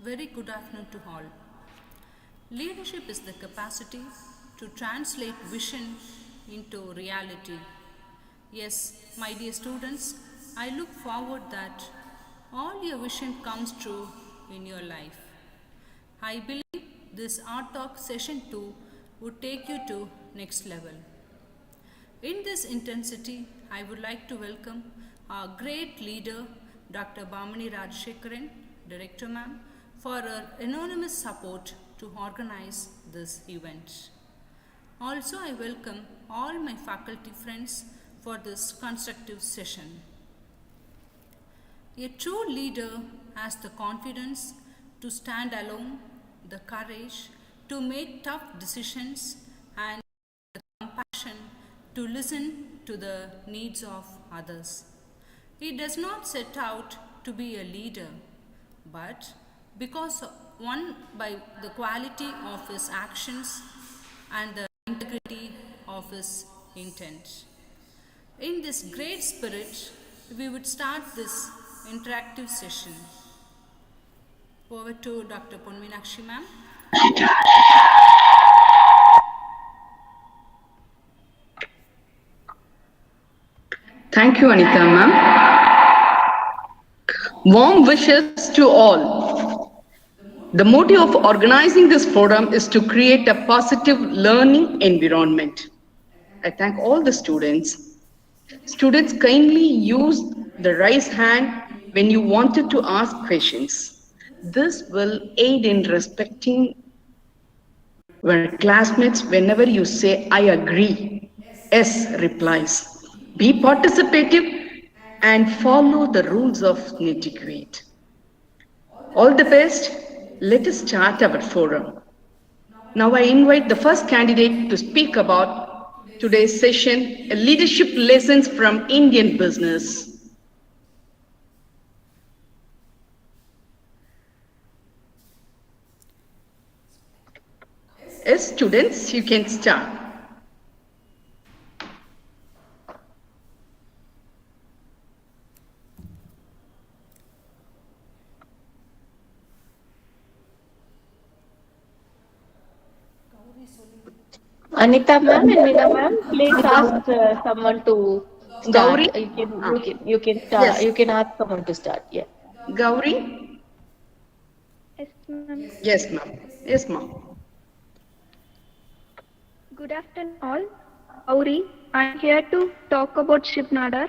very good afternoon to all. Leadership is the capacity to translate vision into reality. Yes, my dear students, I look forward that all your vision comes true in your life. I believe this Art Talk session 2 would take you to next level. In this intensity, I would like to welcome our great leader, Dr. Bhamini Rajshekharan, Director Ma'am, for her anonymous support to organize this event. Also, I welcome all my faculty friends for this constructive session. A true leader has the confidence to stand alone, the courage to make tough decisions, and the compassion to listen to the needs of others. He does not set out to be a leader, but because one by the quality of his actions and the integrity of his intent. In this great spirit, we would start this interactive session. Over to Dr. Ponminakshi ma'am. Thank you, Anita ma'am. Warm wishes to all. The motive of organizing this forum is to create a positive learning environment. I thank all the students. Students, kindly use the raise hand when you wanted to ask questions. This will aid in respecting your classmates whenever you say, I agree. S replies. Be participative and follow the rules of nitty-gritty. All the best. Let us start our forum. Now I invite the first candidate to speak about today's session, leadership lessons from Indian business. Yes, students, you can start. Anita ma'am and Meena ma'am, please ask someone to start. Gauri? You can start. Yes. You can ask someone to start. Yeah. Gauri? Yes, ma'am. Yes, ma'am. Yes, ma'am. Good afternoon, all. Gauri, I'm here to talk about Shiv Nadar.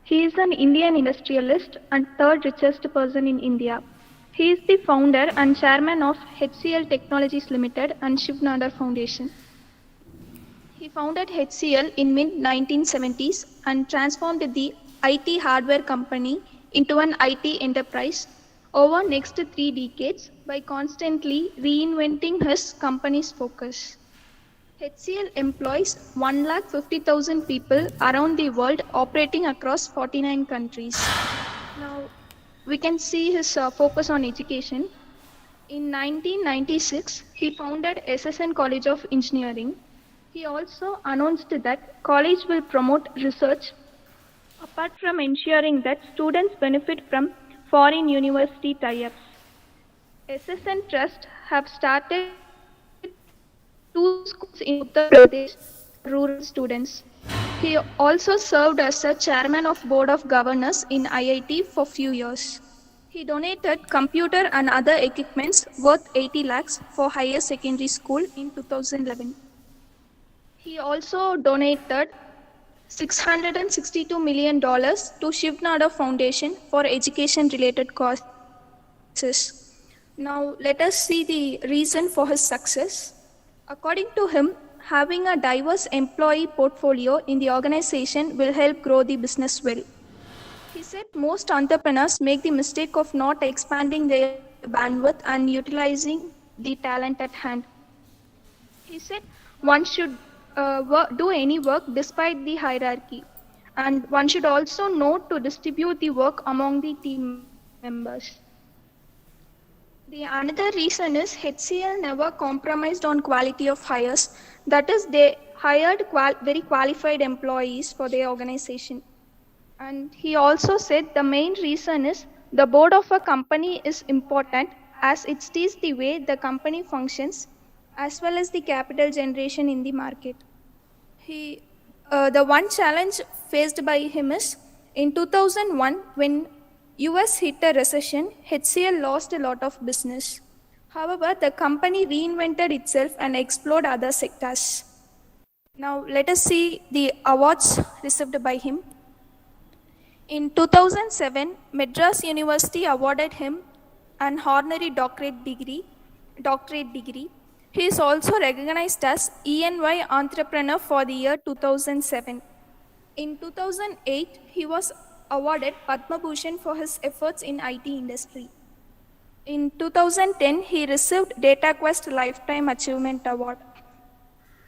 He is an Indian industrialist and third richest person in India. He is the founder and chairman of HCL Technologies Limited and Shiv Nadar Foundation. He founded HCL in mid-1970s and transformed the IT hardware company into an IT enterprise over next 3 decades by constantly reinventing his company's focus. HCL employs 150,000 people around the world operating across 49 countries. Now, we can see his focus on education. In 1996, he founded SSN College of Engineering. He also announced that college will promote research apart from ensuring that students benefit from foreign university tie-ups. SSN Trust have started 2 schools in Uttar Pradesh for rural students. He also served as a chairman of board of governors in IIT for few years. He donated computer and other equipments worth 80 lakhs for higher secondary school in 2011. He also donated $662 million to Shiv Nadar Foundation for education-related causes. Now, let us see the reason for his success. According to him, having a diverse employee portfolio in the organization will help grow the business well. He said most entrepreneurs make the mistake of not expanding their bandwidth and utilizing the talent at hand. He said one should do any work despite the hierarchy, and one should also know to distribute the work among the team members. The another reason is HCL never compromised on quality of hires. That is, they hired very qualified employees for their organization. And he also said the main reason is the board of a company is important as it is the way the company functions as well as the capital generation in the market. The one challenge faced by him is in 2001 when US hit a recession, HCL lost a lot of business. However, the company reinvented itself and explored other sectors. Now let us see the awards received by him. In 2007, Madras University awarded him an honorary doctorate degree. He is also recognized as ENY Entrepreneur for the year 2007. In 2008, he was awarded Padma Bhushan for his efforts in IT industry. In 2010, he received DataQuest Lifetime Achievement Award.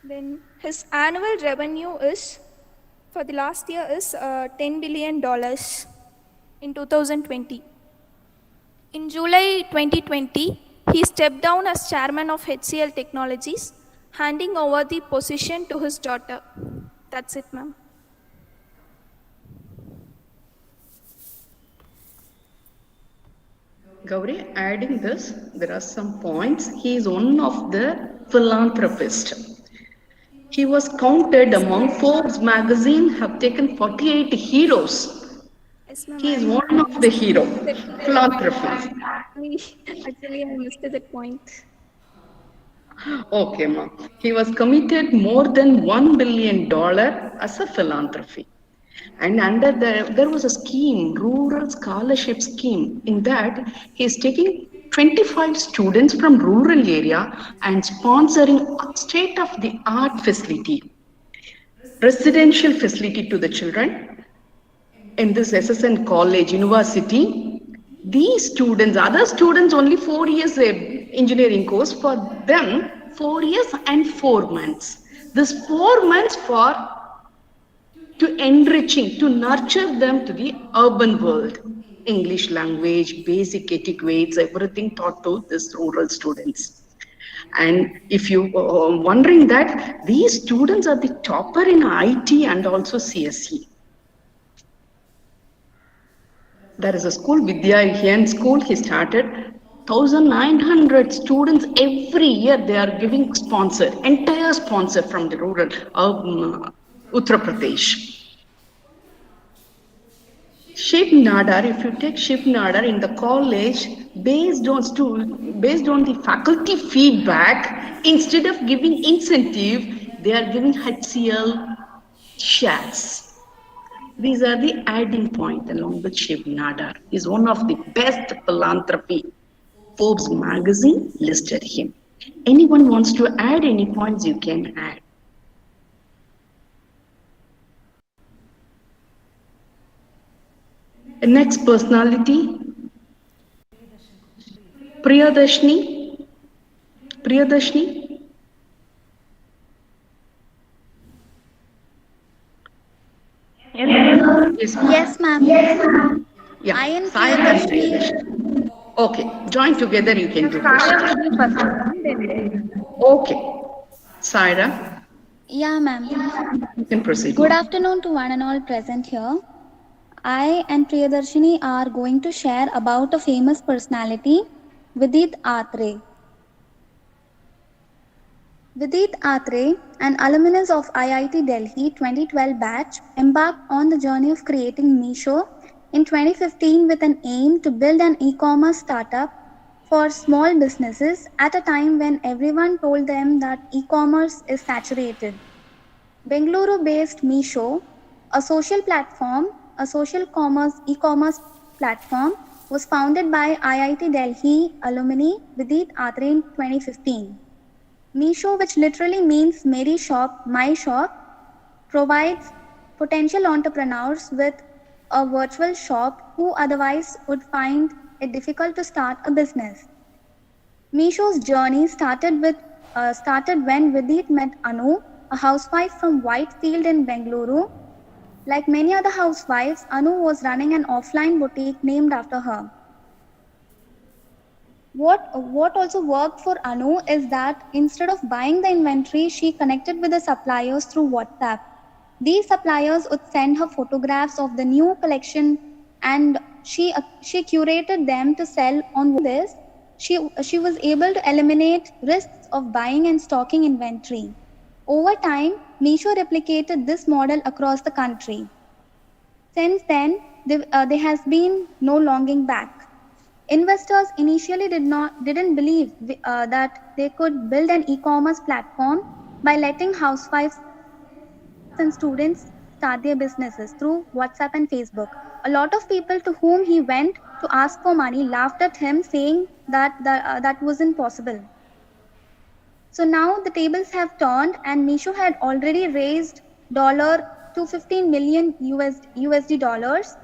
Then his annual revenue is, for the last year, is $10 billion in 2020. In July 2020, he stepped down as chairman of HCL Technologies, handing over the position to his daughter. That's it, ma'am. Gauri, adding this, there are some points. He is one of the philanthropists. He was counted among Forbes magazine have taken 48 heroes. Yes, ma'am. He is one of the hero, philanthropist. Actually, I missed that point. Okay, ma'am. He was committed more than $1 billion as a philanthropy. And under there was a scheme, rural scholarship scheme. In that, he is taking 25 students from rural area and sponsoring state-of-the-art facility, residential facility to the children in this SSN college, university. These students, other students only 4 years engineering course, for them 4 years and 4 months. This 4 months to enriching, to nurture them to the urban world. English language, basic etiquettes, everything taught to these rural students. And if you are wondering that, these students are the topper in IT and also CSE. There is a school, Vidya Hyan School, he started. 1,900 students every year they are giving entire sponsor from the rural Uttar Pradesh. Shiv Nadar, if you take Shiv Nadar in the college, based on the faculty feedback, instead of giving incentive, they are giving HCL shares. These are the adding point along with Shiv Nadar. He is one of the best philanthropy. Forbes magazine listed him. Anyone wants to add any points, you can add. The next personality, Priyadarshini. Yes, ma'am. Yeah. I am Saira and Priyadarshini. Okay, join together, you can do questions. Okay. Saira, Yeah, ma'am. you can proceed. Good afternoon to one and all present here. I and Priyadarshini are going to share about a famous personality, Vidit Atre. Vidit Atre, an alumnus of IIT Delhi 2012 batch, embarked on the journey of creating Meesho in 2015 with an aim to build an e-commerce startup for small businesses at a time when everyone told them that e-commerce is saturated. Bengaluru-based Meesho, a social e-commerce platform, was founded by IIT Delhi alumni Vidit Atre in 2015. Meesho, which literally means Meri Shop, My Shop, provides potential entrepreneurs with a virtual shop who otherwise would find it difficult to start a business. Meesho's journey started when Vidit met Anu, a housewife from Whitefield in Bengaluru. Like many other housewives, Anu was running an offline boutique named after her. What also worked for Anu is that instead of buying the inventory, she connected with the suppliers through WhatsApp. These suppliers would send her photographs of the new collection and she curated them to sell on this. she was able to eliminate risks of buying and stocking inventory. Over time, Meesho replicated this model across the country. Since then, there has been no longing back. Investors initially didn't believe that they could build an e-commerce platform by letting housewives and students start their businesses through WhatsApp and Facebook. A lot of people to whom he went to ask for money laughed at him, saying that wasn't possible. So now the tables have turned, and Meesho had already raised $215 million USD dollars,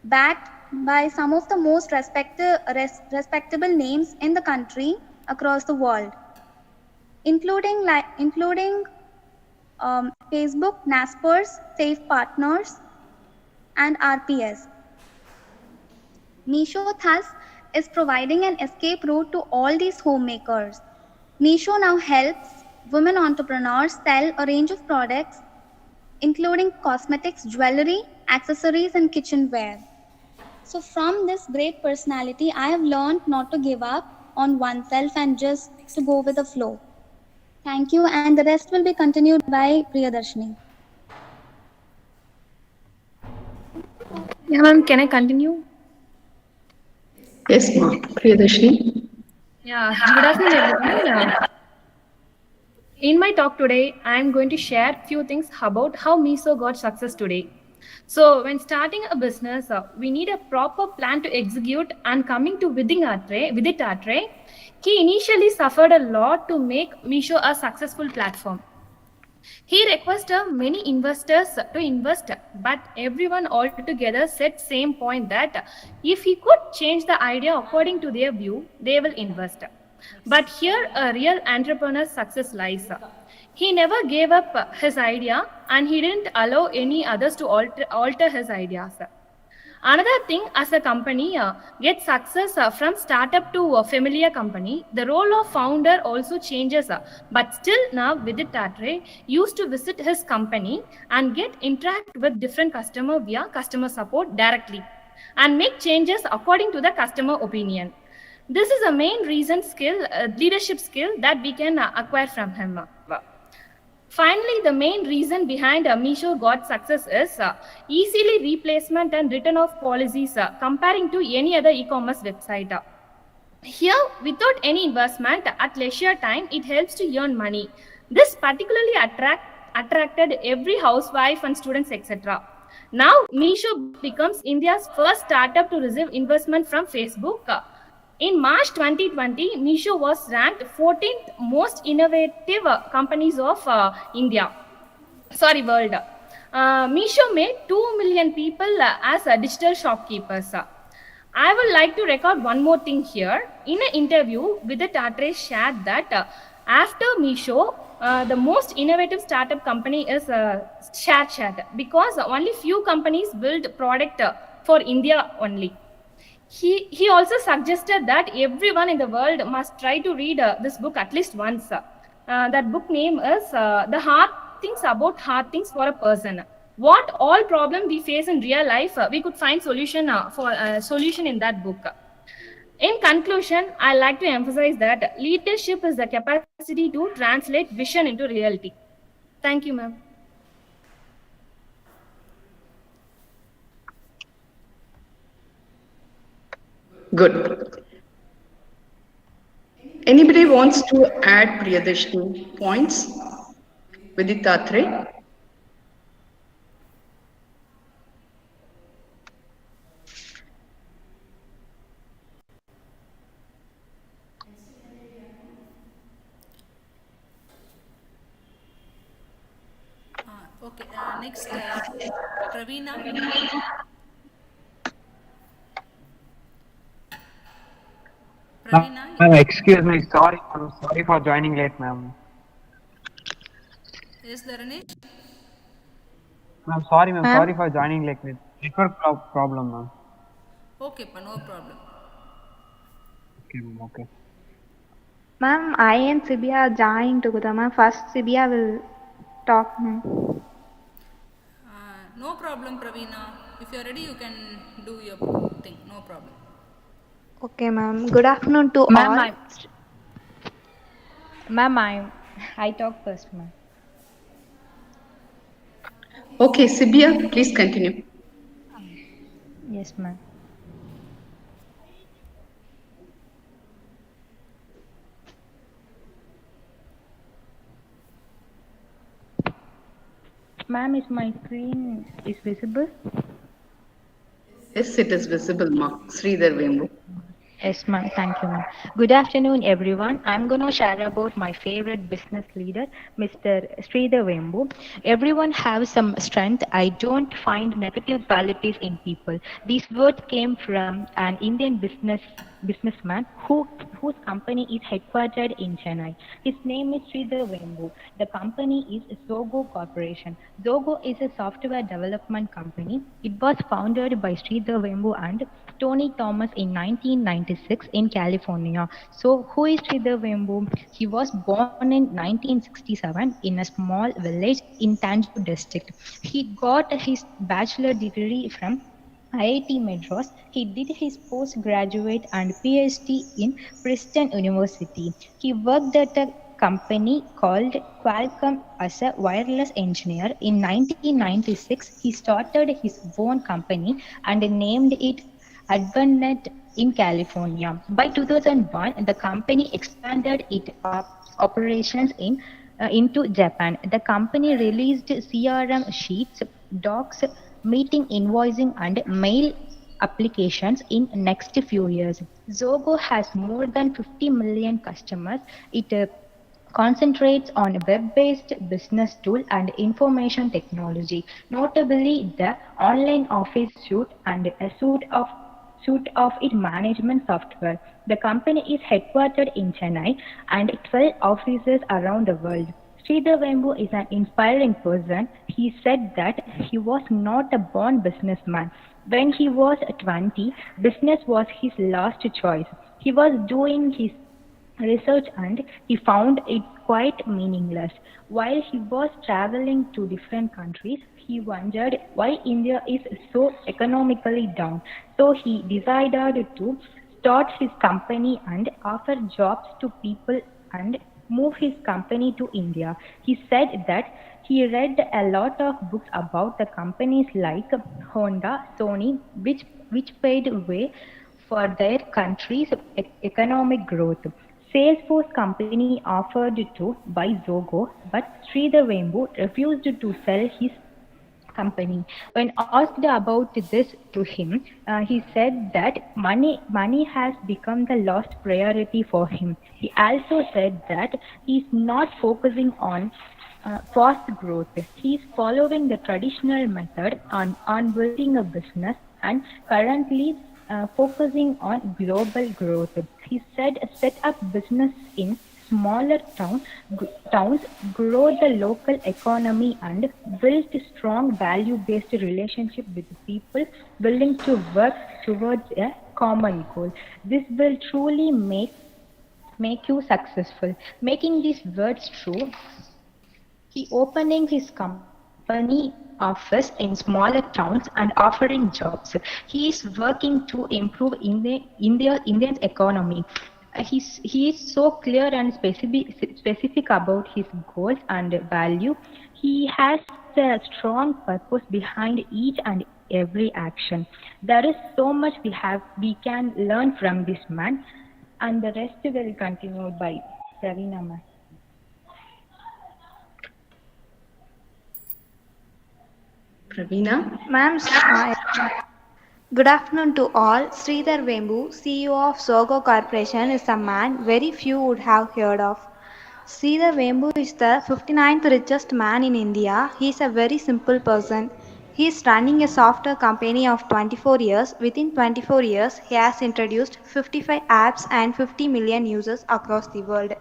backed by some of the most respectable names in the country across the world, including Facebook, Naspers, Safe Partners, and RPS. Meesho thus is providing an escape route to all these homemakers. Meesho now helps women entrepreneurs sell a range of products, including cosmetics, jewelry, accessories, and kitchenware. So from this great personality, I have learned not to give up on oneself and just to go with the flow. Thank you, and the rest will be continued by Priyadarshini. Yeah, ma'am, can I continue? Yes, ma'am. Priyadarshini. Yeah, good afternoon, everyone. In my talk today, I am going to share few things about how Meesho got success today. So, when starting a business, we need a proper plan to execute. And coming to Vidit Atre, he initially suffered a lot to make Meesho a successful platform. He requested many investors to invest, but everyone altogether said same point that if he could change the idea according to their view, they will invest. But here a real entrepreneur's success lies. He never gave up his idea, and he didn't allow any others to alter his ideas. Another thing, as a company gets success from startup to a familiar company, the role of founder also changes. But still now, Vidit Atre used to visit his company and get interact with different customer via customer support directly and make changes according to the customer opinion. This is a main leadership skill that we can acquire from him. Finally, the main reason behind Meesho got success is easily replacement and return of policies comparing to any other e-commerce website. Here, without any investment, at leisure time, it helps to earn money. This particularly attracted every housewife and students, etc. Now, Meesho becomes India's first startup to receive investment from Facebook. In March 2020, Meesho was ranked 14th most innovative companies of world. Meesho made 2 million people as digital shopkeepers. I would like to record one more thing here. In an interview, Vidit Atre shared that after Meesho, the most innovative startup company is ShareChat, because only few companies build product for India only. He also suggested that everyone in the world must try to read this book at least once. That book name is The Hard Things About Hard Things for a Person. What all problem we face in real life, we could find solution in that book. In conclusion, I like to emphasize that leadership is the capacity to translate vision into reality. Thank you, ma'am. Good. Anybody wants to add Priyadarshini points? Vidit Atre? Okay, next, Praveena. Praveena, Ma'am, excuse me. Sorry for joining late, ma'am. is there an issue? Ma'am, sorry, ma'am. Sorry for joining late. Network problem, ma'am. Okay, no problem. Okay, ma'am. Okay. Ma'am, I and Sibia are joining together. Ma'am, first Sibia will talk. No problem, Praveena. If you're ready, you can do your thing. No problem. Okay, ma'am. Good afternoon to Ma'am, all. I talk first, ma'am. Okay, Sibia, please continue. Yes, ma'am. Ma'am, is my screen is visible? Yes, it is visible, Ma. Sridhar Vembu. Yes, ma'am. Thank you, ma'am. Good afternoon, everyone. I'm going to share about my favorite business leader, Mr. Sridhar Vembu. Everyone has some strength. I don't find negative qualities in people. These words came from an Indian businessman whose company is headquartered in Chennai. His name is Sridhar Vembu. The company is Zogo Corporation. Zogo is a software development company. It was founded by Sridhar Vembu and Tony Thomas in 1996 in California. So, who is Sridhar Vembu? He was born in 1967 in a small village in Tanjore district. He got his bachelor degree from IIT Madras. He did his postgraduate and PhD in Princeton University. He worked at a company called Qualcomm as a wireless engineer. In 1996, he started his own company and named it Advanet in California. By 2001, the company expanded its operations into Japan. The company released CRM sheets, docs, meeting invoicing, and mail applications in next few years. Zogo has more than 50 million customers. It concentrates on web-based business tool and information technology, notably the online office suite and a suite of its management software. The company is headquartered in Chennai and 12 offices around the world. Sridhar Vembu is an inspiring person. He said that he was not a born businessman. When he was 20, business was his last choice. He was doing his research and he found it quite meaningless. While he was traveling to different countries, he wondered why India is so economically down. So he decided to start his company and offer jobs to people and move his company to India. He said that he read a lot of books about the companies like Honda, Sony, which paved way for their country's economic growth. Salesforce company offered to buy Zogo, but Sridhar Vembu refused to sell his company. When asked about this to him, he said that money has become the last priority for him. He also said that he is not focusing on fast growth. He is following the traditional method on building a business and currently focusing on global growth. He said set up business in smaller towns, grow the local economy, and build strong value-based relationship with people willing to work towards a common goal. This will truly make you successful. Making these words true, he opening his company office in smaller towns and offering jobs. He is working to improve India's economy. He is so clear and specific about his goals and value. He has a strong purpose behind each and every action. There is so much we can learn from this man, and the rest will continue by Pravina ma'am. Pravina? Ma'am, good afternoon to all. Sridhar Vembu, CEO of Zogo Corporation, is a man very few would have heard of. Sridhar Vembu is the 59th richest man in India. He is a very simple person. He is running a software company of 24 years. Within 24 years, he has introduced 55 apps and 50 million users across the world.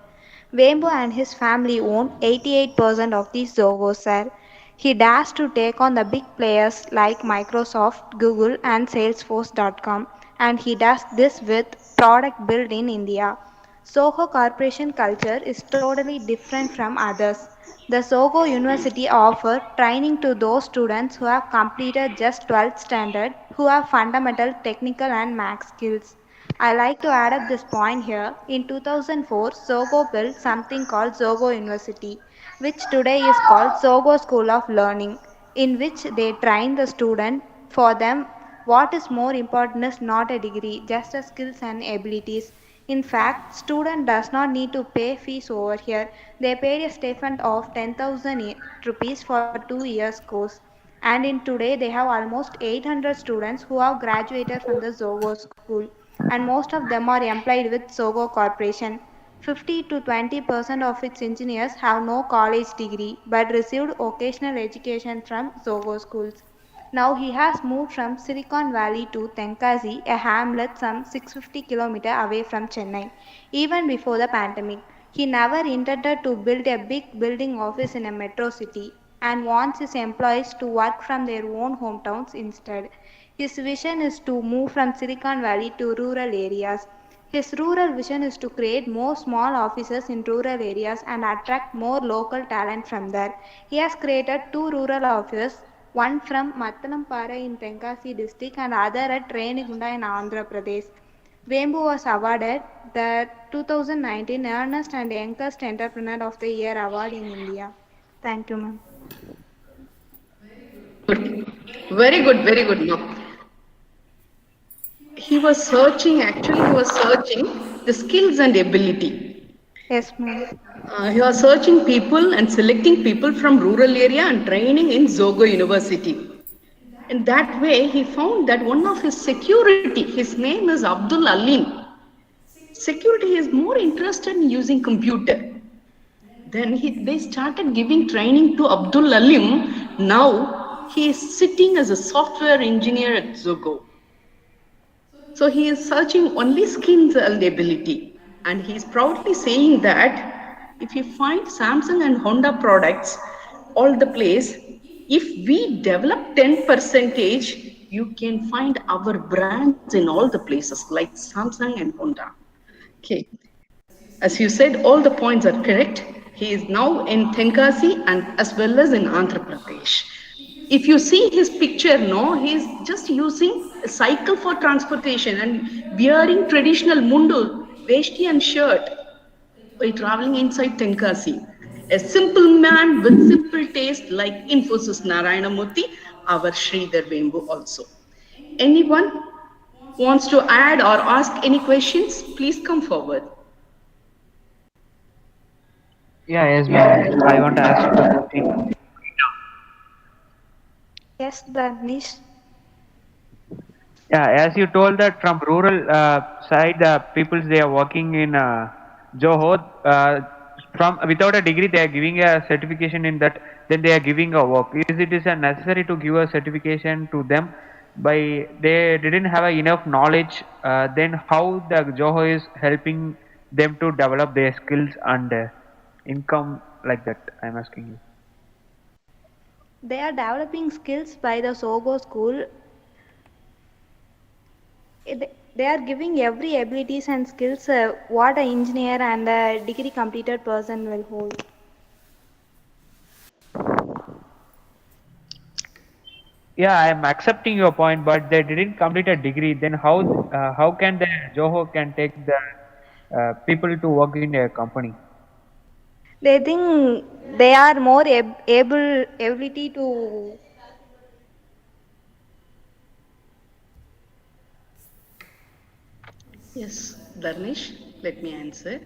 Vembu and his family own 88% of the Zogo share. He dares to take on the big players like Microsoft, Google, and Salesforce.com, and he does this with product built in India. Soho Corporation culture is totally different from others. The Soho University offers training to those students who have completed just 12th standard, who have fundamental technical and math skills. I like to add up this point here. In 2004, Zogo built something called Zogo University, which today is called Zogo School of Learning, in which they train the student. For them, what is more important is not a degree, just the skills and abilities. In fact, student does not need to pay fees over here. They paid a stipend of 10,000 rupees for 2 years course. And in today, they have almost 800 students who have graduated from the Zogo school, and most of them are employed with Zogo Corporation. 50 to 20% of its engineers have no college degree but received vocational education from Zogo schools. Now he has moved from Silicon Valley to Tenkasi, a hamlet some 650 km away from Chennai. Even before the pandemic, he never intended to build a big building office in a metro city and wants his employees to work from their own hometowns instead. His vision is to move from Silicon Valley to rural areas. His rural vision is to create more small offices in rural areas and attract more local talent from there. He has created two rural offices, one from Mattanampara in Tenkasi district and other at Renigunda in Andhra Pradesh. Vembu was awarded the 2019 Ernest and Youngest Entrepreneur of the Year award in India. Thank you, ma'am. Very good, no. He was searching the skills and ability. Yes, ma'am. He was searching people and selecting people from rural area and training in Zogo University. In that way, he found that one of his security, his name is Abdul Alim. Security is more interested in using computer. Then they started giving training to Abdul Alim. Now he is sitting as a software engineer at Zogo. So he is searching only skills and ability. And he is proudly saying that if you find Samsung and Honda products all the place, if we develop 10%, you can find our brands in all the places like Samsung and Honda. Okay. As you said, all the points are correct. He is now in Tenkasi and as well as in Andhra Pradesh. If you see his picture, no, he is just using a cycle for transportation and wearing traditional mundu, vesti and shirt while traveling inside Tenkasi. A simple man with simple taste like Infosys Narayana Murthy, our Sridhar Vembu also. Anyone wants to add or ask any questions, please come forward. Yeah, yes, ma'am. I want to ask a question. Yes, Danish. Yeah, as you told that from rural side, the peoples they are working in Johor, from without a degree they are giving a certification in that. Then they are giving a work. It is necessary to give a certification to them? By they didn't have enough knowledge. Then how the Johor is helping them to develop their skills and income like that? I'm asking you. They are developing skills by the Zogo school. They are giving every abilities and skills what an engineer and a degree completed person will hold. Yeah, I am accepting your point, but they didn't complete a degree. Then how can the Johor can take the people to work in a company? They think they are more ability to. Yes, Dharnesh, let me answer.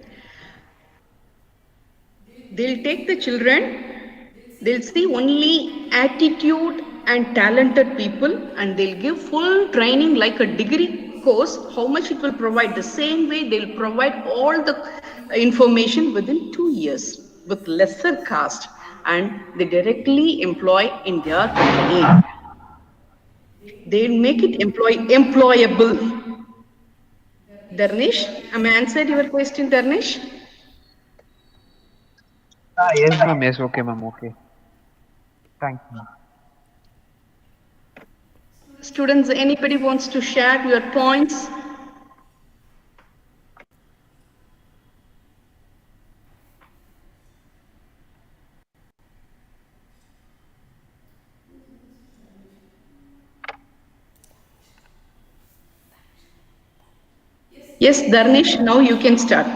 They'll take the children, they'll see only attitude and talented people, and they'll give full training like a degree course, how much it will provide. The same way they'll provide all the information within 2 years with lesser cost, and they directly employ in their company. They'll make it employable. Dharnesh, am I answered your question, Dharnesh? Yes, ma'am. Yes, okay, ma'am. Okay. Thank you. Students, anybody wants to share your points? Yes, Dharnesh, now you can start.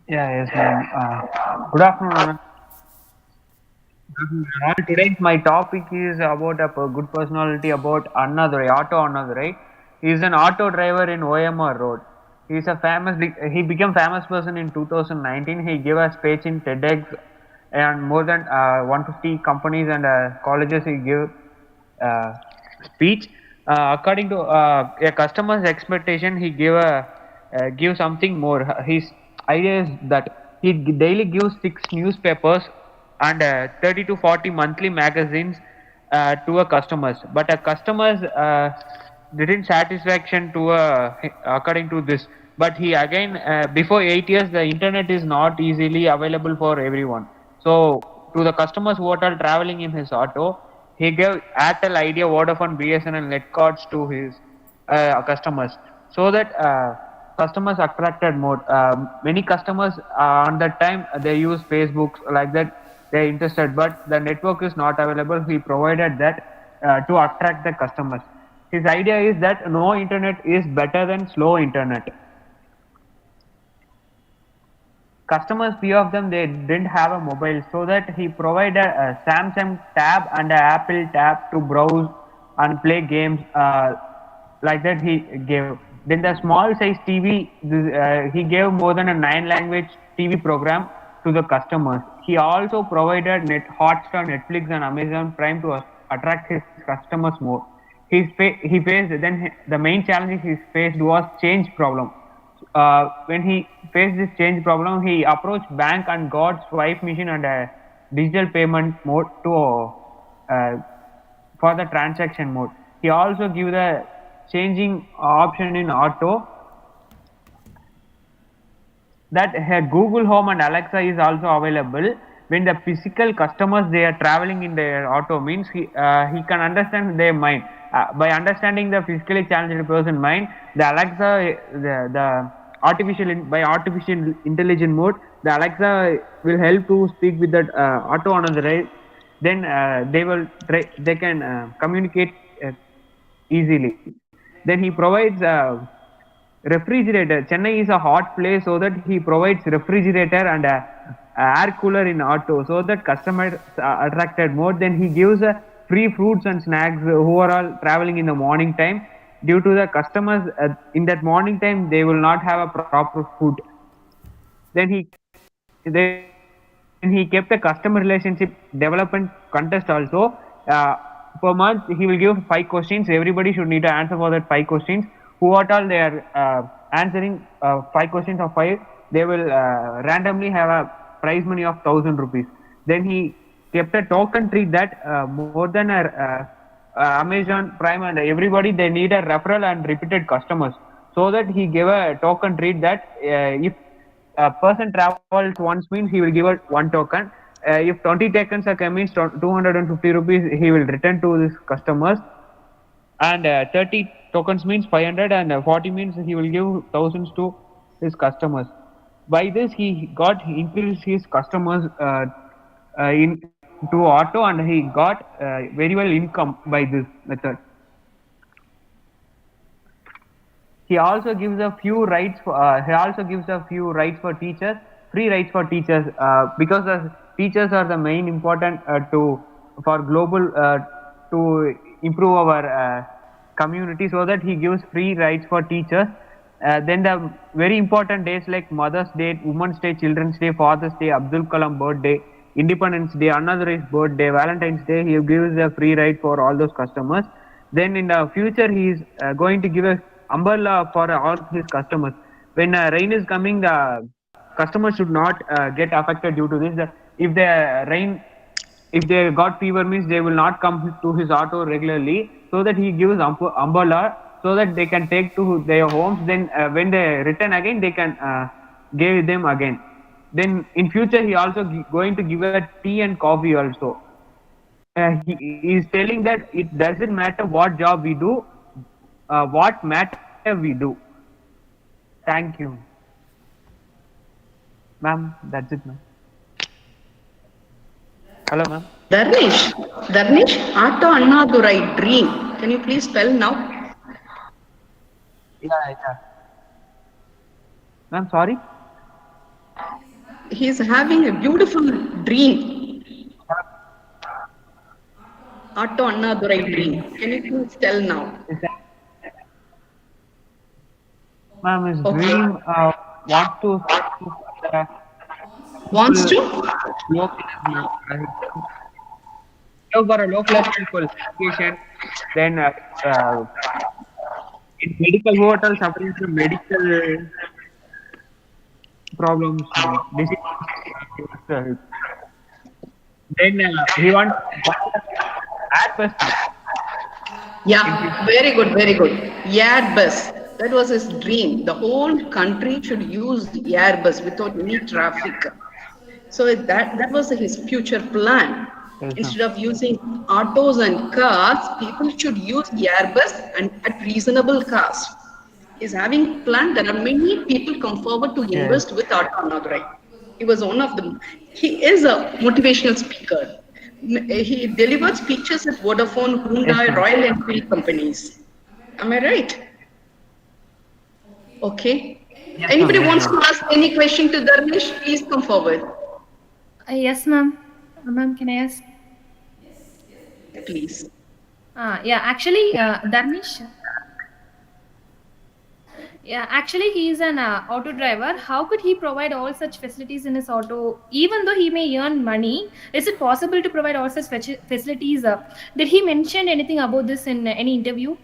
Yes, ma'am. Good afternoon, Anand. Today my topic is about a good personality about Annadurai, Auto Annadurai. He is an auto driver in OMR Road. He became famous person in 2019. He gave a speech in TEDx and more than 150 companies and colleges he gave speech. According to a customer's expectation, he give something more. His idea is that he daily gives 6 newspapers and 30 to 40 monthly magazines to a customers. But a customers didn't satisfaction to according to this. But he again before 8 years, the internet is not easily available for everyone. So to the customers who are traveling in his auto, he gave Airtel, Idea, Vodafone, BSNL net cards to his customers, so that customers attracted more. Many customers on that time they use Facebook like that. They are interested, but the network is not available. He provided that to attract the customers. His idea is that no internet is better than slow internet. Customers, few of them, they didn't have a mobile, so that he provided a Samsung tab and a Apple tab to browse and play games like that he gave. Then the small size TV, he gave more than a 9 language TV program to the customers. He also provided Hotstar, Netflix and Amazon Prime to attract his customers more. He faced, then the main challenge he faced was change problem. When he faced this change problem, he approached bank and got swipe machine and a digital payment mode to for the transaction mode. He also give the changing option in auto, that Google Home and Alexa is also available. When the physical customers they are traveling in their auto, means he can understand their mind. By understanding the physically challenged person mind, the Alexa, the artificial intelligence mode, the Alexa will help to speak with that auto Annadurai. Then they can communicate easily. Then he provides refrigerator. Chennai is a hot place, so that he provides refrigerator and air cooler in auto, so that customers are attracted more. Then he gives free fruits and snacks who are all traveling in the morning time. Due to the customers in that morning time, they will not have a proper food. Then he kept a customer relationship development contest also. Per month he will give 5 questions. Everybody should need to answer for that 5 questions. Who at all they are answering 5 questions of 5, they will randomly have a prize money of 1,000 rupees. Then he kept a token treat that more than Amazon Prime and everybody, they need a referral and repeated customers, so that he gave a token treat that if a person travels once, means he will give it 1 token. If 20 tokens are coming, means 250 rupees he will return to his customers, and 30 tokens means 500, and 40 means he will give thousands to his customers. By this he got increased his customers into auto, and he got very well income by this method. He also gives a few rights for teachers, free rights for teachers, because the teachers are the main important for global to improve our community, so that he gives free rights for teachers. Then the very important days like Mother's Day, Women's Day, Children's Day, Father's Day, Abdul Kalam birthday, Independence Day, Annadurai's birthday, Valentine's Day, he gives a free ride for all those customers. Then in the future he is going to give a umbrella for all his customers. When rain is coming, the customers should not get affected due to this. If they got fever, means they will not come to his auto regularly, so that he gives umbrella, so that they can take to their homes. Then when they return again, they can give them again. Then in future he also going to give a tea and coffee also. He is telling that it doesn't matter what job we do, what matter we do. Thank you, ma'am. That's it, ma'am. Hello, ma'am. Dharnesh, Auto Annadurai dream. Can you please spell now? Yeah. Ma'am, sorry. He's having a beautiful dream. Atto Annadurai dream. Can you please tell now? Ma'am, his Okay. dream Wants to? For a low class people education, then in medical hotel suffering from medical problems, disease. Then he wants Airbus. Yeah, very good, very good. Airbus. That was his dream. The whole country should use Airbus without any traffic. So that was his future plan. Instead of using autos and cars, people should use Airbus and at reasonable cost. He's having plan. There are many people come forward to invest with Atto Annadurai. He was one of them. He is a motivational speaker. He delivered speeches at Vodafone, Hyundai, Royal Enfield companies. Am I right? Okay. Anybody wants to ask any question to Dharmesh? Please come forward. Yes, ma'am. Ma'am, can I ask? Please. Actually, Dharmesh. Yeah, actually, he is an auto driver. How could he provide all such facilities in his auto? Even though he may earn money, is it possible to provide all such facilities? Did he mention anything about this in any interview?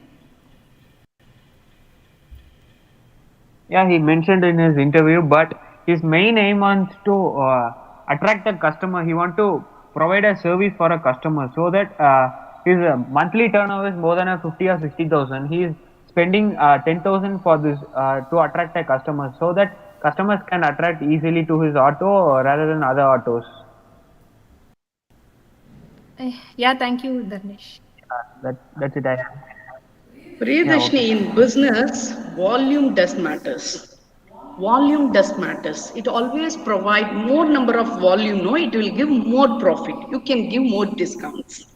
Yeah, he mentioned in his interview, but his main aim was to attract the customer. He want to provide a service for a customer so that his monthly turnover is more than 50 or 60,000. He is spending 10,000 for this to attract a customer so that customers can attract easily to his auto rather than other autos. Yeah, thank you, Dharmesh. That's it. Priyadarshini, in business, volume does matters. Volume does matters. It always provide more number of volume. No, it will give more profit. You can give more discounts.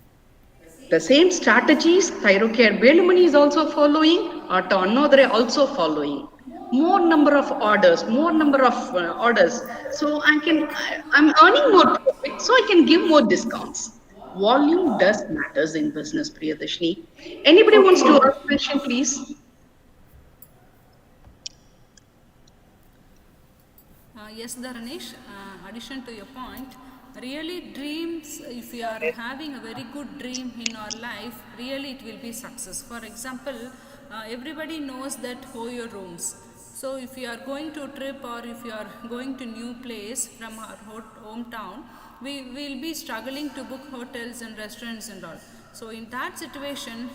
The same strategies Thyrocare Velumani is also following, Atto Annadurai also following. More number of orders, orders. So I'm earning more profit, so I can give more discounts. Volume does matters in business, Priyadarshini. Anybody wants to ask a question, please? Yes, Dharnesh, addition to your point, really dreams, if you are having a very good dream in our life, really it will be success. For example, everybody knows that Hoyo rooms. So if you are going to a trip or if you are going to new place from our hometown, we will be struggling to book hotels and restaurants and all. So in that situation,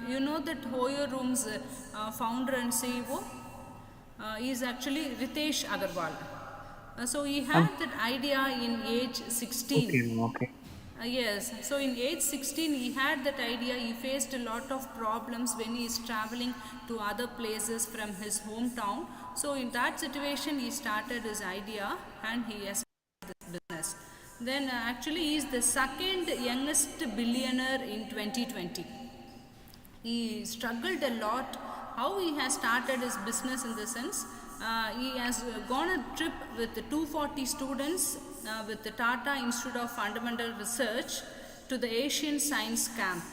you know that Hoyo rooms founder and CEO is actually Ritesh Agarwal. So he had that idea in age 16. Okay. Yes, so in age 16 he had that idea. He faced a lot of problems when he is traveling to other places from his hometown. So in that situation he started his idea and he has this business. Then actually he is the second youngest billionaire in 2020. He struggled a lot. How he has started his business in the sense, he has gone a trip with 240 students with the Tata Institute of Fundamental Research to the Asian Science Camp.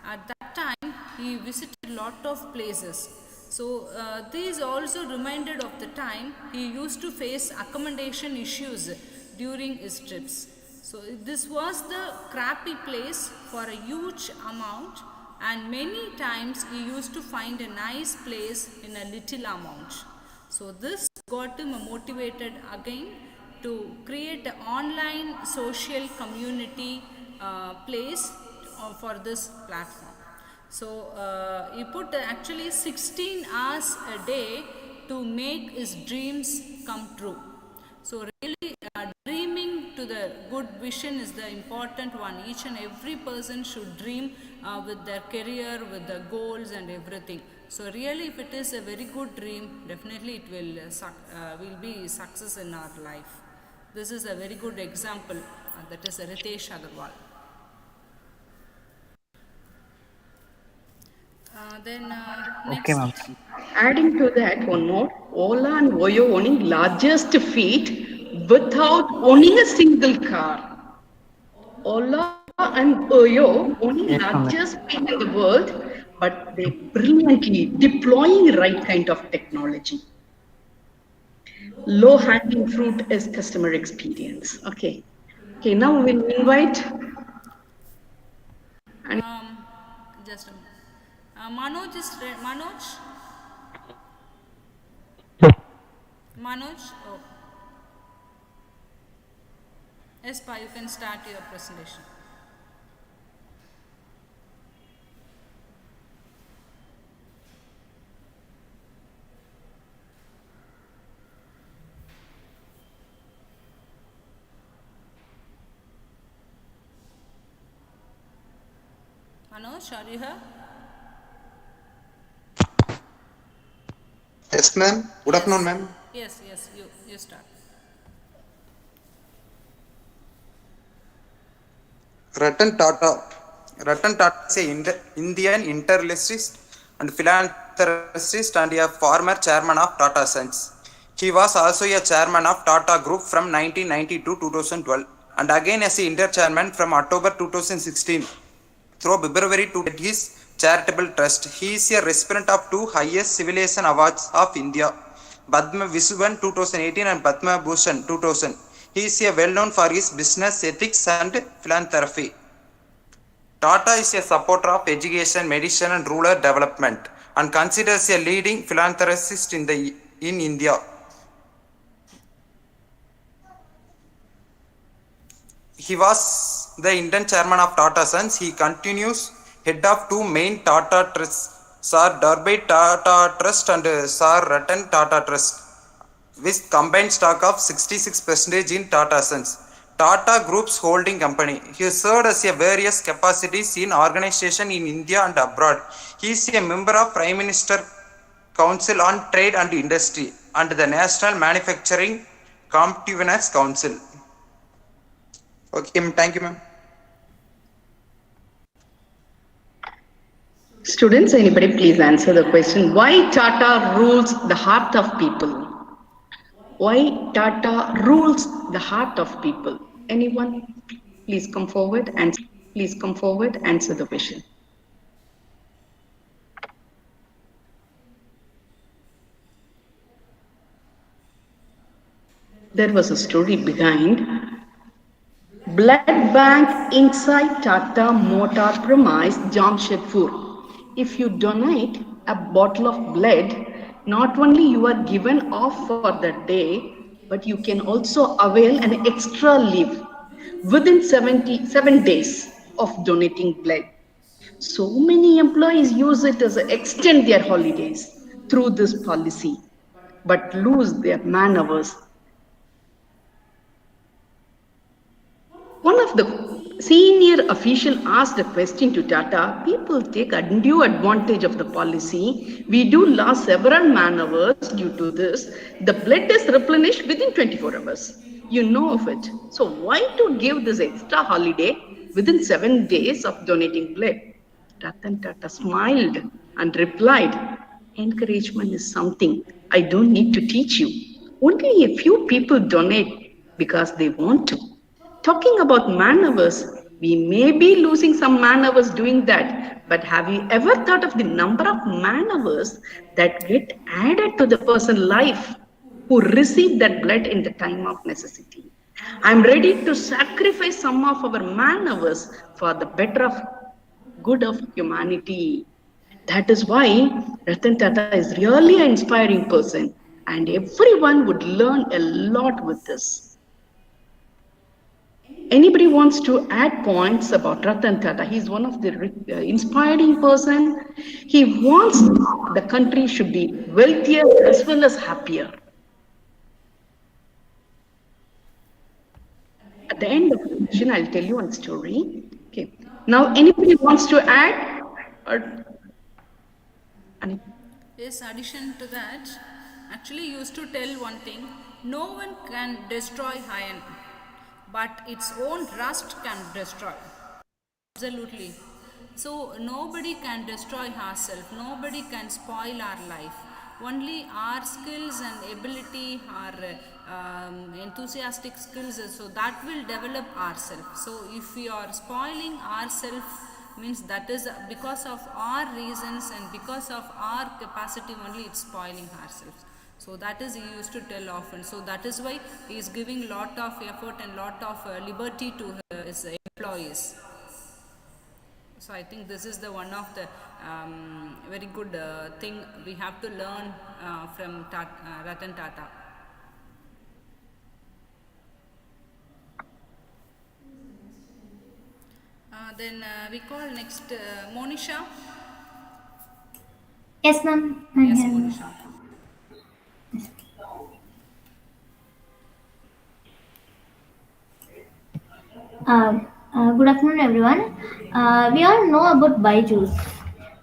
At that time, he visited a lot of places. So, these also reminded of the time he used to face accommodation issues during his trips. So, this was the crappy place for a huge amount, and many times he used to find a nice place in a little amount. So this got him motivated again to create an online social community place for this platform. So he put actually 16 hours a day to make his dreams come true. So really dreaming to the good vision is the important one. Each and every person should dream with their career, with the goals and everything. So really if it is a very good dream, definitely it will be success in our life. This is a very good example. That is Ritesh Agarwal. Okay, ma'am. Next. Adding to that one more, Ola and Oyo owning largest fleet without owning a single car. Ola and Oyo owning Yes, ma'am. largest fleet in the world, but they brilliantly deploying right kind of technology. Low hanging fruit is customer experience. Okay. Okay, now we'll invite Just a minute. Manoj is Manoj? Manoj? Oh. Yes, Pa, you can start your presentation. Manoj, are you here? Yes, ma'am. Good afternoon, ma'am. Yes, you start. Ratan Tata. Ratan Tata is an Indian internationalist and philanthropist and a former chairman of Tata Sons. He was also a chairman of Tata Group from 1990 to 2012 and again as a inter chairman from October 2016 through February to his charitable trust. He is a recipient of two highest civilization awards of India, Padma Vishwan 2018 and Padma Bhushan 2000. He is well known for his business ethics and philanthropy. Tata is a supporter of education, medicine and rural development and considers a leading philanthropist in India. He was the Indian chairman of Tata Sons. He continues head of two main Tata trusts, Sir Darby Tata Trust and Sir Ratan Tata Trust, with combined stock of 66% in Tata Sons, Tata Group's holding company. He served as various capacities in organization in India and abroad. He is a member of Prime Minister Council on Trade and Industry and the National Manufacturing Competitiveness Council. Okay, thank you, ma'am. students. Anybody please answer the question. Why Tata rules the heart of people? Why Tata rules the heart of people? Anyone? Please come forward and answer the question. There was a story behind blood bank inside Tata Motor premise, Jamshedpur. If you donate a bottle of blood, not only you are given off for the day, but you can also avail an extra leave within 7 days of donating blood. So many employees use it as extend their holidays through this policy, but lose their man hours. One of the senior official asked a question to Tata. People take undue advantage of the policy. We do lose several man hours due to this. The blood is replenished within 24 hours. You know of it. So why to give this extra holiday within 7 days of donating blood? Ratan Tata smiled and replied, encouragement is something I don't need to teach you. Only a few people donate because they want to. Talking about man hours, we may be losing some man hours doing that, but have you ever thought of the number of man hours that get added to the person's life who received that blood in the time of necessity? I'm ready to sacrifice some of our man hours for the good of humanity. That is why Ratan Tata is really an inspiring person, and everyone would learn a lot with this. Anybody wants to add points about Ratan Tata? He's one of the inspiring person. He wants the country should be wealthier as well as happier. At the end of the session, I'll tell you one story. Okay. Now, anybody wants to add? Yes, addition to that, actually used to tell one thing, no one can destroy iron, but its own rust can destroy. Absolutely. So nobody can destroy ourselves, nobody can spoil our life. Only our skills and ability, our enthusiastic skills, so that will develop ourselves. So if we are spoiling ourselves, means that is because of our reasons and because of our capacity only it's spoiling ourselves. So that is he used to tell often. So that is why he is giving lot of effort and lot of liberty to his employees. So I think this is the one of the very good thing we have to learn from Ratan Tata. Then we call next Monisha. Yes, ma'am. Yes, Monisha. Good afternoon, everyone. We all know about Byju's.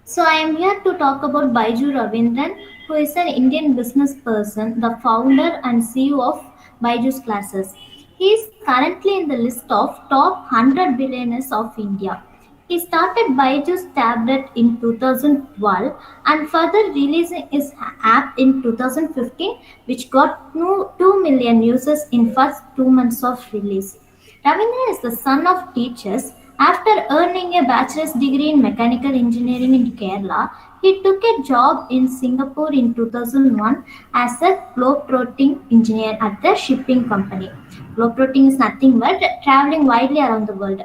So I am here to talk about Baiju Ravindran, who is an Indian business person, the founder and CEO of Byju's classes. He is currently in the list of top 100 billionaires of India. He started Byju's tablet in 2012 and further releasing his app in 2015, which got 2 million users in first 2 months of release. Ravindran is the son of teachers. After earning a bachelor's degree in mechanical engineering in Kerala, he took a job in Singapore in 2001 as a globetrotting engineer at the shipping company. Globetrotting is nothing but traveling widely around the world.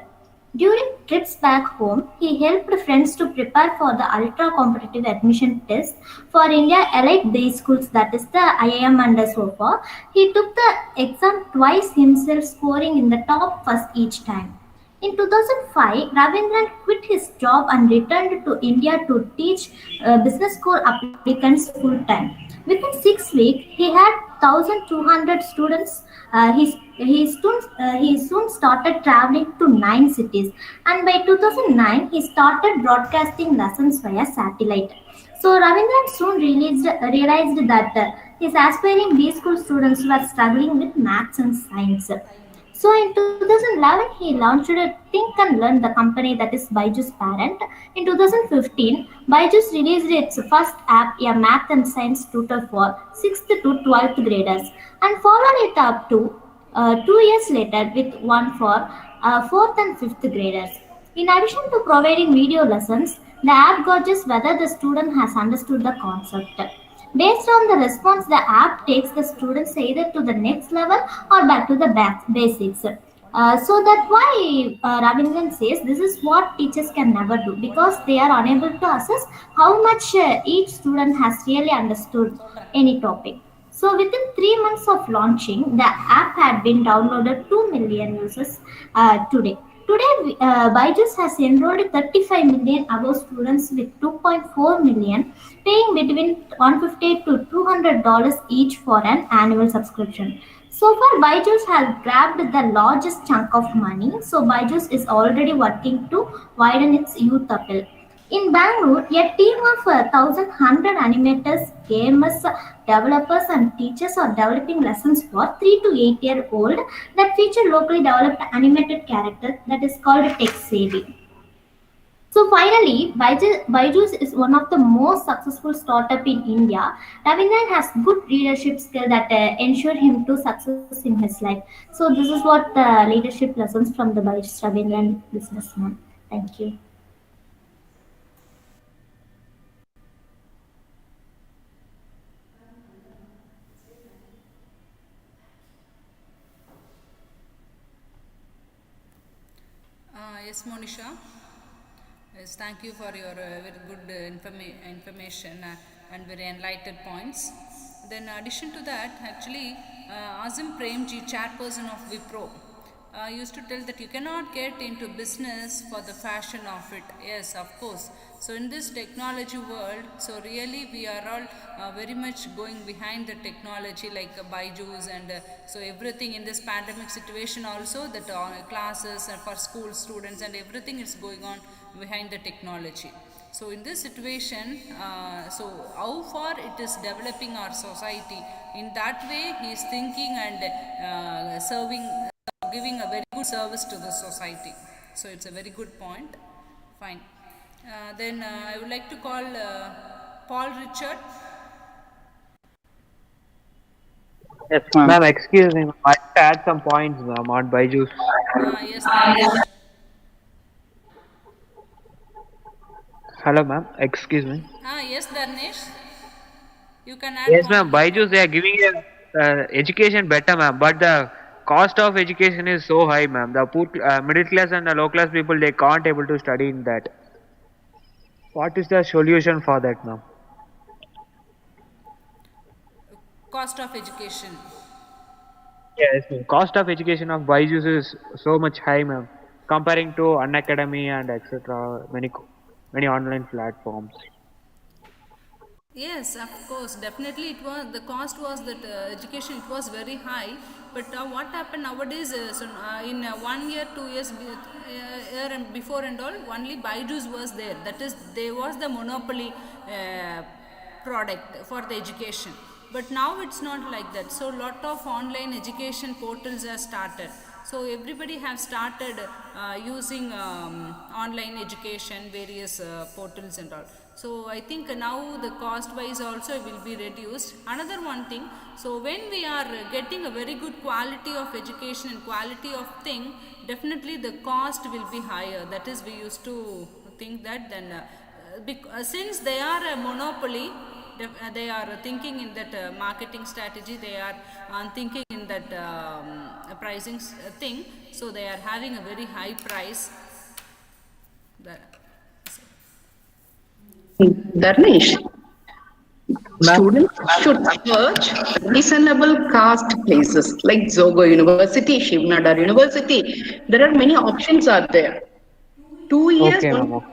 During trips back home, he helped friends to prepare for the ultra competitive admission test for India Elite Day Schools, that is the IIM and so forth. He took the exam twice himself, scoring in the top first each time. In 2005, Ravindran quit his job and returned to India to teach business school applicants full time. Within 6 weeks, he had 1,200 students. He soon started traveling to 9 cities, and by 2009, he started broadcasting lessons via satellite. So Ravindran soon realized that his aspiring B school students were struggling with maths and science. So in 2011, he launched Think and Learn, the company that is Byju's parent. In 2015, Byju's released its first app, a math and science tutor for 6th to 12th graders, and followed it up to 2 years later with one for 4th and 5th graders. In addition to providing video lessons, the app gauges whether the student has understood the concept. Based on the response, the app takes the students either to the next level or back to the basics. So that's why Ravindran says this is what teachers can never do, because they are unable to assess how much each student has really understood any topic. So within 3 months of launching, the app had been downloaded 2 million users today. Today, Byju's has enrolled 35 million above students with 2.4 million paying between $150 to $200 each for an annual subscription. So far, Byju's has grabbed the largest chunk of money. So Byju's is already working to widen its youth appeal. In Bangalore, a team of 1,100 animators, gamers, developers, and teachers are developing lessons for 3 to 8-year-old that feature locally developed animated characters that is called Tech Savvy. So finally, Byju's is one of the most successful startup in India. Ravindran has good leadership skill that ensure him to success in his life. So this is what the leadership lessons from the Byju's Ravindran businessman. Thank you. Yes, Monisha. Yes, thank you for your very good information and very enlightened points. Then, in addition to that, actually, Azim Premji, chairperson of Wipro, used to tell that you cannot get into business for the fashion of it. Yes, of course. So in this technology world, so really we are all very much going behind the technology, like Byju's and so everything in this pandemic situation also, that classes for school students and everything is going on behind the technology. So in this situation, so how far it is developing our society, in that way he is thinking and giving a very good service to the society. So it's a very good point. Fine. Then I would like to call Paul Richard. Yes, ma'am. Ma'am, excuse me. I have to add some points, ma'am, on Byju's. Yes, Danish. Hello, ma'am. Excuse me. Yes, Danish. You can add. Yes, ma'am. Byju's, they are giving education better, ma'am. But the cost of education is so high, ma'am. The poor, middle class and the low class people, they can't able to study in that. What is the solution for that, ma'am? Cost of education. Yes, ma'am. Cost of education of Byju's is so much high, ma'am, comparing to Unacademy and etc. Many online platforms. Yes, of course, definitely it was, the cost was that education, it was very high, but what happened nowadays, in 1 year, 2 years, year and before and all, only Byju's was there, that is, there was the monopoly product for the education, but now it's not like that, so lot of online education portals are started. So everybody have started using online education, various portals and all. So I think now the cost wise also will be reduced. Another one thing, so when we are getting a very good quality of education and quality of thing, definitely the cost will be higher. That is, we used to think that then since they are a monopoly, they are thinking in that marketing strategy, they are thinking in that pricing thing, so they are having a very high price. Dharnesh, students should search reasonable cost places like Zogo University, Shiv Nadar University. There are many options are there. 2 years, Okay, ma'am.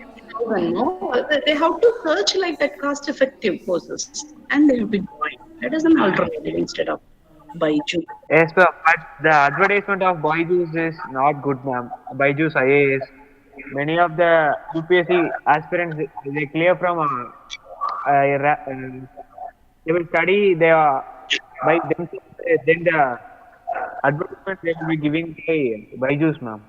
no, they have to search like that cost effective courses and they will be going. That is an alternative instead of Byju. Yes, ma'am. But the advertisement of Byju's is not good, ma'am. Byju's IAS. Many of the UPSC aspirants, they clear from they will study by themselves. Then the advertisement they will be giving Byju's, ma'am.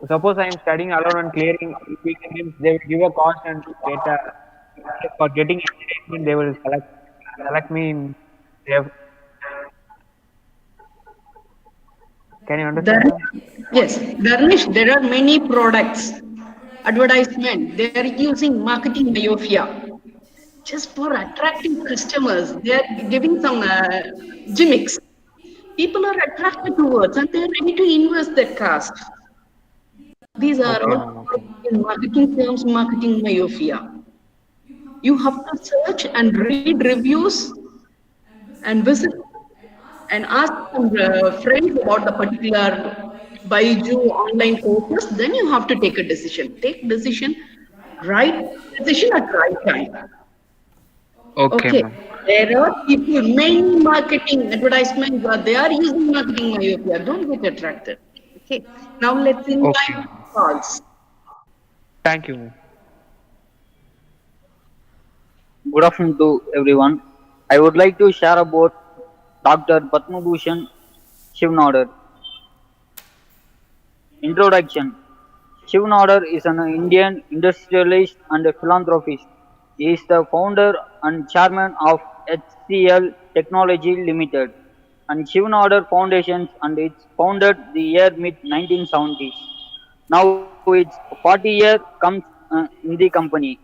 Suppose I am studying alone and clearing UPSC, they will give a cost and for getting advertisement they will select me in. Can you understand? Yes, Dharnesh, there are many products, advertisement. They are using marketing myopia just for attracting customers. They are giving some gimmicks. People are attracted towards and they are ready to invest that cost. These are all in marketing terms, marketing myopia. You have to search and read reviews and visit and ask some friends about the particular Byju online courses, then you have to take a decision. Take decision, right decision at right time. Okay. There are people, many marketing advertisements, they are using marketing myopia. Don't get attracted. Okay. Now let's invite calls. Thank you. Good afternoon to everyone. I would like to share about Dr. Padma Bhushan Shiv Nadar. Introduction. Shiv Nadar is an Indian industrialist and philanthropist. He is the founder and chairman of HCL Technology Limited and Shiv Nadar Foundations, and it's founded the year mid-1970s. Now its 40 year comes in the company.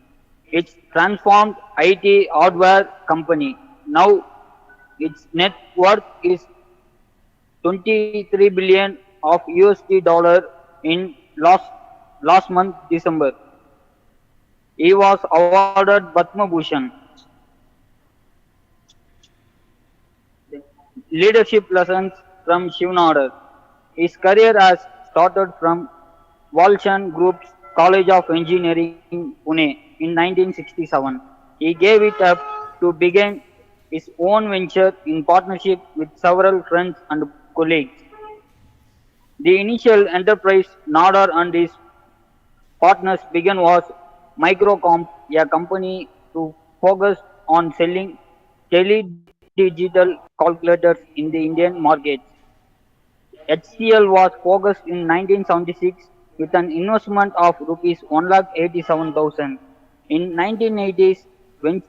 It's transformed IT hardware company. Now its net worth is 23 billion of USD dollar in last month December. He was awarded Padma Bhushan. Leadership lessons from Shiv Nadar. His career has started from Walchand Group's College of Engineering, Pune in 1967. He gave it up to begin his own venture in partnership with several friends and colleagues. The initial enterprise Nadar and his partners began was Microcomp, a company to focus on selling tele-digital calculators in the Indian market. HCL was focused in 1976 with an investment of rupees 1,87,000. In 1980s, when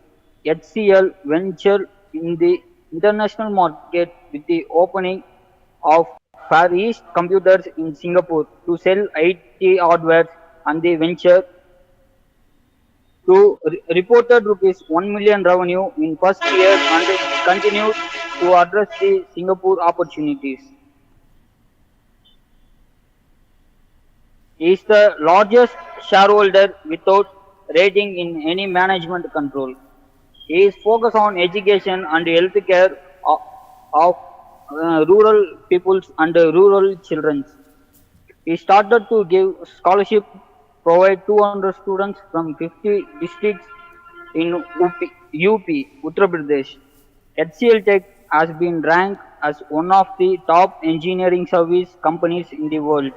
HCL ventured in the international market with the opening of Far East Computers in Singapore to sell IT hardware, and the venture to reported rupees 1 million revenue in first year and continued to address the Singapore opportunities. He is the largest shareholder without rating in any management control. He is focused on education and healthcare of rural peoples and rural children. He started to give scholarship, provide 200 students from 50 districts in UP, Uttar Pradesh. HCL Tech has been ranked as one of the top engineering service companies in the world.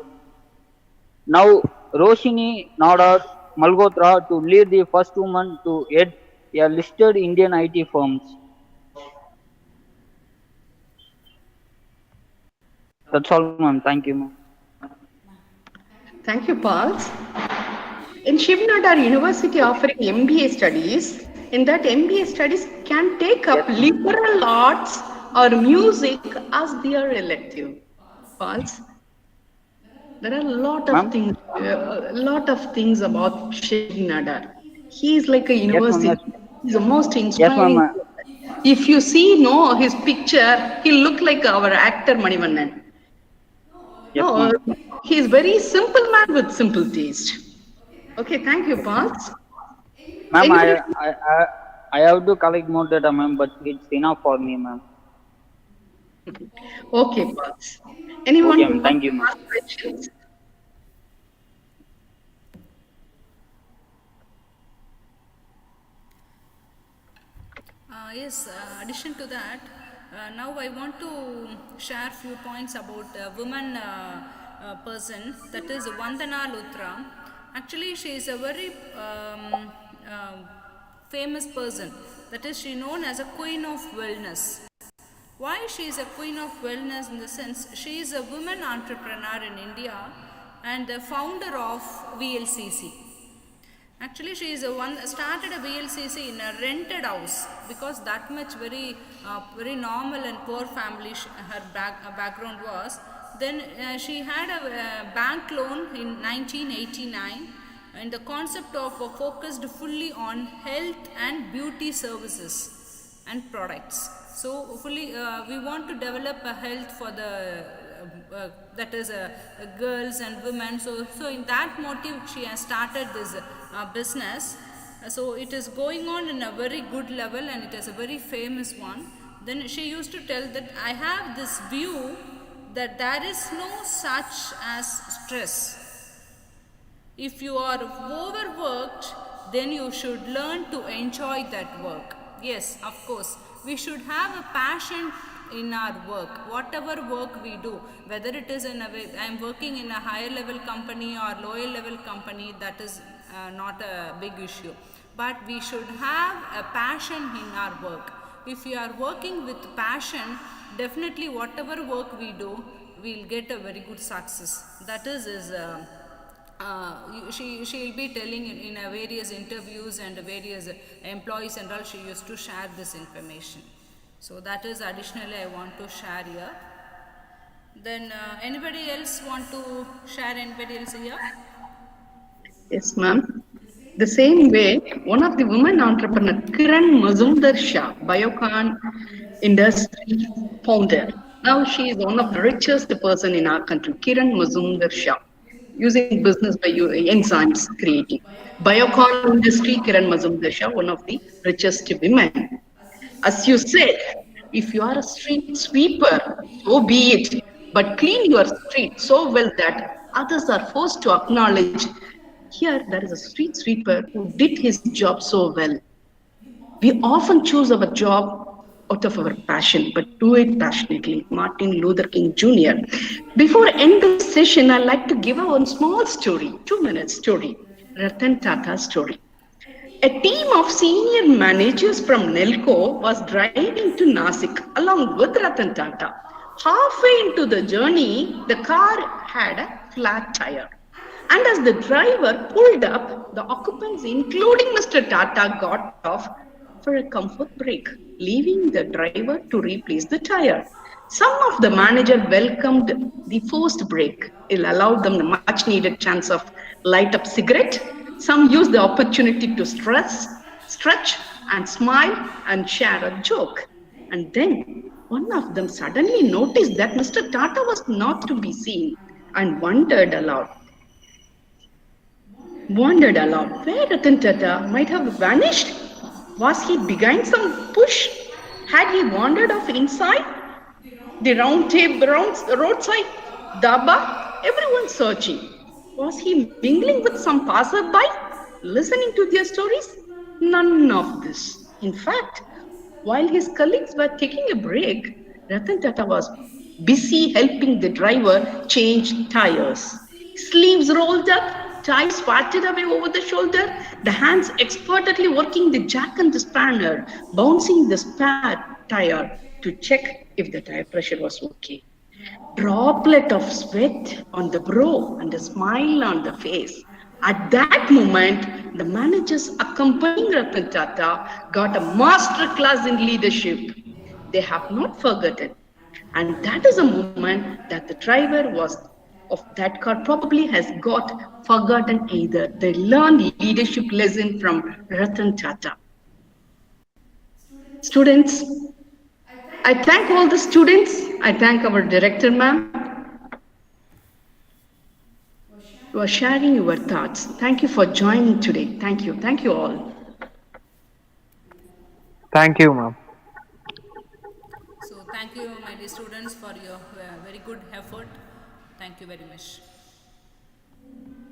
Now, Roshini Nadar Malhotra to lead the first woman to head a listed Indian IT firms. That's all, ma'am. Thank you, ma'am. Thank you, Pals. In Shiv Nadar University offering MBA studies, in that MBA studies can take up liberal arts or music as their elective. Pals. There are a lot of things about Shiv Nadar. He is like a university. He's the most inspiring. Yes, if you see, his picture, he look like our actor Manivannan. Yes, he's very simple man with simple taste. Okay, thank you, Pals. Ma'am, I have to collect more data, ma'am, but it's enough for me, ma'am. Okay, Pals. Anyone? Okay, thank you, ma'am. Questions? Yes, addition to that, now I want to share few points about a woman person, that is Vandana Luthra. Actually, she is a very famous person, that is she known as a queen of wellness. Why she is a queen of wellness? In the sense, she is a woman entrepreneur in India and the founder of VLCC. Actually, she is the one that started a VLCC in a rented house, because that much very normal and poor family her background was. Then she had a bank loan in 1989, and the concept of focused fully on health and beauty services and products. So fully we want to develop a health for the that is girls and women. So in that motive she has started this business. So it is going on in a very good level and it is a very famous one. Then she used to tell that I have this view that there is no such as stress. If you are overworked, then you should learn to enjoy that work. Yes, of course, we should have a passion in our work, whatever work we do, whether it is in a way, I am working in a higher level company or lower level company, that is not a big issue. But we should have a passion in our work. If we are working with passion, definitely whatever work we do, we will get a very good success. That is she will be telling in various interviews and various employees and all, she used to share this information. So that is additionally I want to share here. Then anybody else want to share, anybody else here? Yes, ma'am. The same way, one of the women entrepreneur, Kiran Mazumdar Shah, Biocon industry founder. Now she is one of the richest person in our country, Kiran Mazumdar Shah, using business by enzymes creating. Biocon industry, Kiran Mazumdar Shah, one of the richest women. As you said, if you are a street sweeper, so be it, but clean your street so well that others are forced to acknowledge. Here, there is a street sweeper who did his job so well. We often choose our job out of our passion, but do it passionately. Martin Luther King Jr. Before end the session, I'd like to give one small story, 2-minute story, Ratan Tata story. A team of senior managers from Nelco was driving to Nasik along with Ratan Tata. Halfway into the journey, the car had a flat tire. And as the driver pulled up, the occupants, including Mr. Tata, got off for a comfort break, leaving the driver to replace the tire. Some of the manager welcomed the forced break. It allowed them a much needed chance of light up cigarette. Some used the opportunity to stretch and smile and share a joke. And then one of them suddenly noticed that Mr. Tata was not to be seen and wondered aloud where Ratan Tata might have vanished. Was he behind some bush? Had he wandered off inside the roadside dhaba? Everyone searching. Was he mingling with some passerby, listening to their stories? None of this. In fact, while his colleagues were taking a break, Ratan Tata was busy helping the driver change tires. Sleeves rolled up, tie swatted away over the shoulder, the hands expertly working the jack and the spanner, bouncing the spare tire to check if the tire pressure was okay. Droplet of sweat on the brow and a smile on the face. At that moment, the managers accompanying Ratan Tata got a master class in leadership. They have not forgotten. And that is a moment that the driver of that car probably has got forgotten either. They learned leadership lesson from Ratan Tata. Students, I thank all the students. I thank our director, ma'am. You are sharing your thoughts. Thank you for joining today. Thank you. Thank you all. Thank you, ma'am. So thank you, my dear students, for your very good effort. Thank you very much.